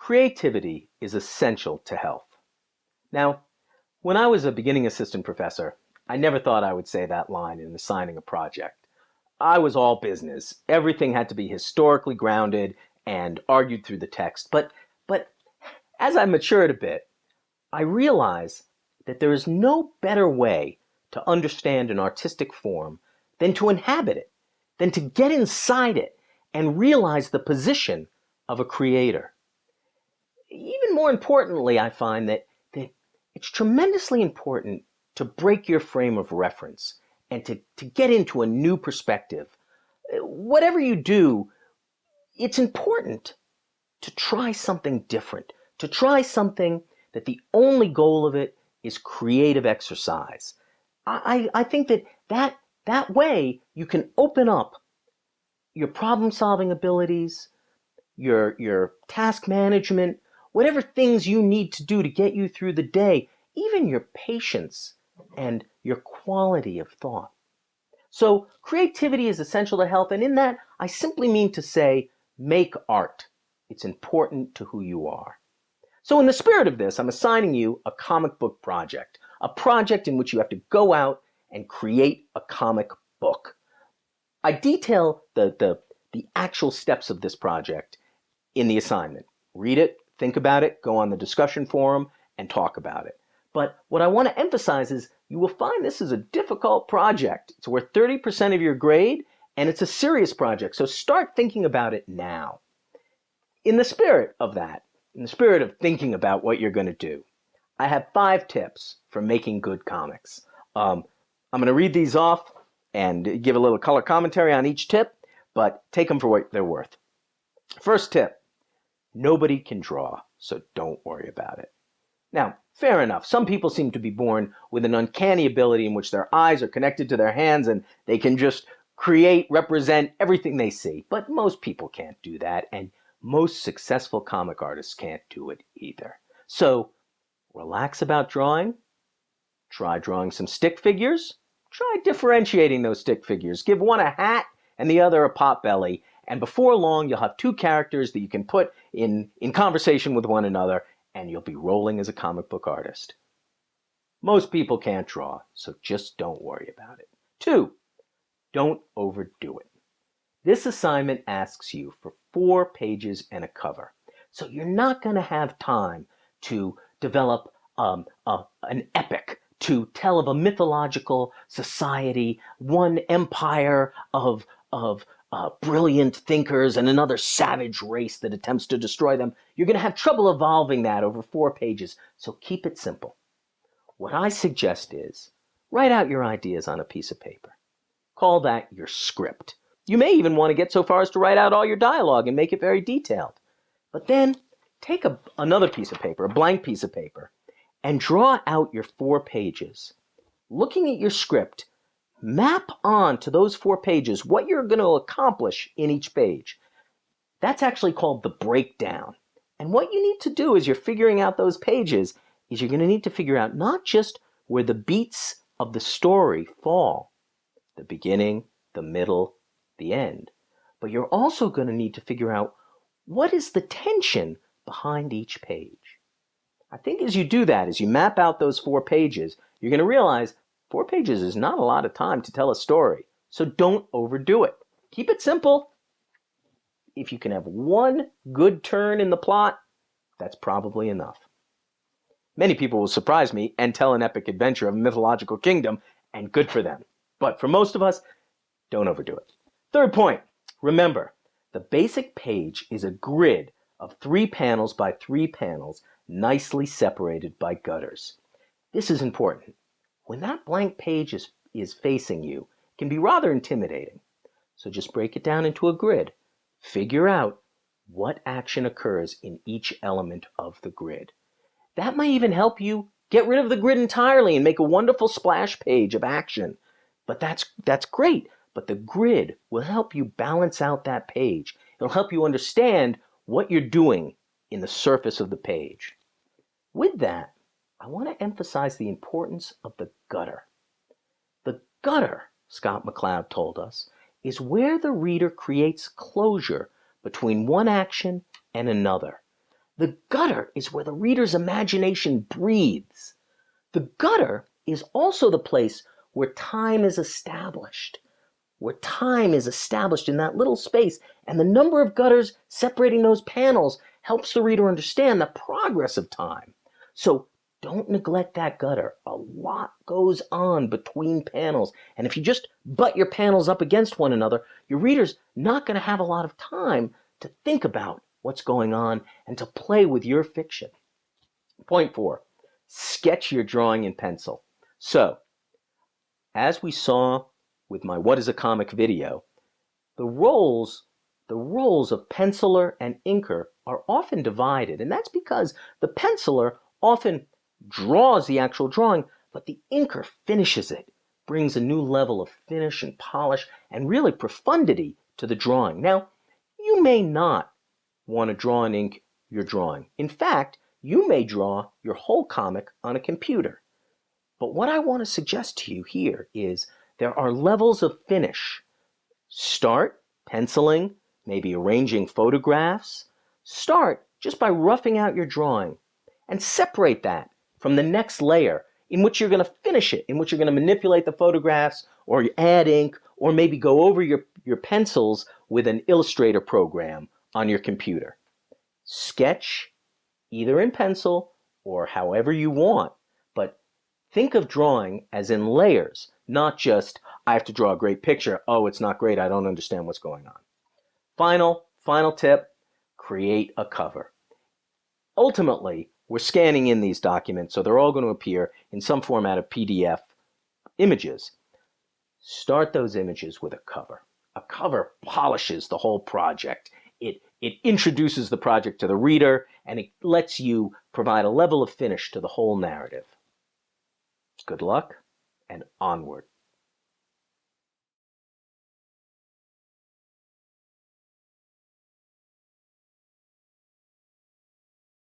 Creativity is essential to health. Now, when I was a beginning assistant professor, I never thought I would say that line in assigning a project. I was all business. Everything had to be historically grounded and argued through the text. But as I matured a bit, I realized that there is no better way to understand an artistic form than to inhabit it, than to get inside it and realize the position of a creator. Even more importantly, I find that it's tremendously important to break your frame of reference and to get into a new perspective. Whatever you do, it's important to try something different, to try something that the only goal of it is creative exercise. I think that way you can open up your problem solving abilities, your task management, whatever things you need to do to get you through the day, even your patience and your quality of thought. So creativity is essential to health, and in that, I simply mean to say, make art. It's important to who you are. So in the spirit of this, I'm assigning you a comic book project, a project in which you have to go out and create a comic book. I detail the actual steps of this project in the assignment. Read it, think about it, go on the discussion forum, and talk about it. But what I want to emphasize is you will find this is a difficult project. It's worth 30% of your grade, and it's a serious project. So start thinking about it now. In the spirit of that, in the spirit of thinking about what you're going to do, I have 5 tips for making good comics. I'm going to read these off and give a little color commentary on each tip, but take them for what they're worth. First tip, nobody can draw, so don't worry about it. Now, fair enough. Some people seem to be born with an uncanny ability in which their eyes are connected to their hands and they can just create, represent everything they see. But most people can't do that, and most successful comic artists can't do it either. So, relax about drawing. Try drawing some stick figures. Try differentiating those stick figures. Give one a hat and the other a pot belly. And before long, you'll have 2 characters that you can put in conversation with one another, and you'll be rolling as a comic book artist. Most people can't draw, so just don't worry about it. 2, don't overdo it. This assignment asks you for 4 pages and a cover. So you're not going to have time to develop an epic, to tell of a mythological society, one empire of brilliant thinkers and another savage race that attempts to destroy them. You're going to have trouble evolving that over 4 pages, so keep it simple. What I suggest is write out your ideas on a piece of paper. Call that your script. You may even want to get so far as to write out all your dialogue and make it very detailed. But then take another piece of paper, a blank piece of paper, and draw out your 4 pages. Looking at your script, map on to those 4 pages what you're going to accomplish in each page. That's actually called the breakdown. And what you need to do as you're figuring out those pages is you're going to need to figure out not just where the beats of the story fall, the beginning, the middle, the end, but you're also going to need to figure out what is the tension behind each page. I think as you do that, as you map out those 4 pages, you're going to realize 4 pages is not a lot of time to tell a story, so don't overdo it. Keep it simple. If you can have one good turn in the plot, that's probably enough. Many people will surprise me and tell an epic adventure of a mythological kingdom, and good for them. But for most of us, don't overdo it. Third point, remember, the basic page is a grid of 3 panels by 3 panels, nicely separated by gutters. This is important. When that blank page is facing you, it can be rather intimidating. So just break it down into a grid. Figure out what action occurs in each element of the grid. That might even help you get rid of the grid entirely and make a wonderful splash page of action. But that's great. But the grid will help you balance out that page. It'll help you understand what you're doing in the surface of the page. With that, I want to emphasize the importance of the gutter. The gutter, Scott McCloud told us, is where the reader creates closure between one action and another. The gutter is where the reader's imagination breathes. The gutter is also the place where time is established. Where time is established in that little space, and the number of gutters separating those panels helps the reader understand the progress of time. So don't neglect that gutter. A lot goes on between panels, and if you just butt your panels up against one another, your reader's not going to have a lot of time to think about what's going on and to play with your fiction. Point 4, sketch your drawing in pencil. So, as we saw with my What is a Comic video, the roles of penciler and inker are often divided, and that's because the penciler often draws the actual drawing, but the inker finishes it, brings a new level of finish and polish and really profundity to the drawing. Now, you may not want to draw and ink your drawing. In fact, you may draw your whole comic on a computer. But what I want to suggest to you here is there are levels of finish. Start penciling, maybe arranging photographs. Start just by roughing out your drawing and separate that from the next layer in which you're going to finish it, in which you're going to manipulate the photographs or add ink or maybe go over your pencils with an Illustrator program on your computer. Sketch either in pencil or however you want, but think of drawing as in layers, not just, I have to draw a great picture. Oh, it's not great. I don't understand what's going on. Final tip, create a cover. Ultimately, we're scanning in these documents, so they're all going to appear in some format of PDF images. Start those images with a cover. A cover polishes the whole project. It introduces the project to the reader, and it lets you provide a level of finish to the whole narrative. Good luck, and onward.